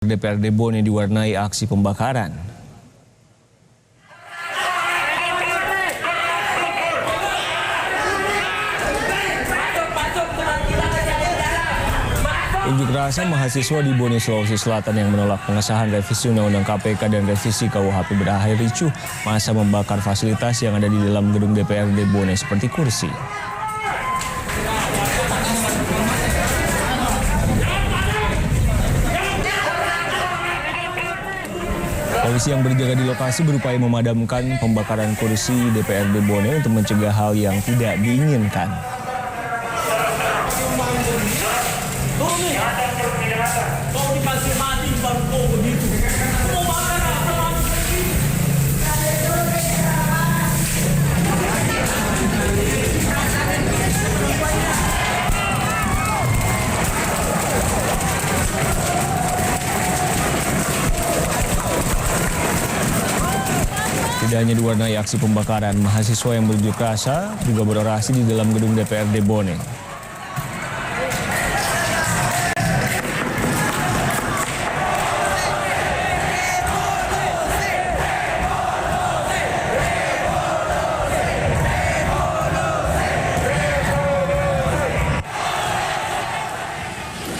DPRD Bone diwarnai aksi pembakaran. Unjuk rasa mahasiswa di Bone, Sulawesi Selatan yang menolak pengesahan revisi Undang-Undang KPK dan revisi KUHP berakhir ricuh masa membakar fasilitas yang ada di dalam gedung DPRD Bone seperti kursi. Polisi yang berjaga di lokasi berupaya memadamkan pembakaran kursi DPRD Bone untuk mencegah hal yang tidak diinginkan. Tidak hanya diwarnai aksi pembakaran, mahasiswa yang berunjuk rasa juga berorasi di dalam gedung DPRD Bone.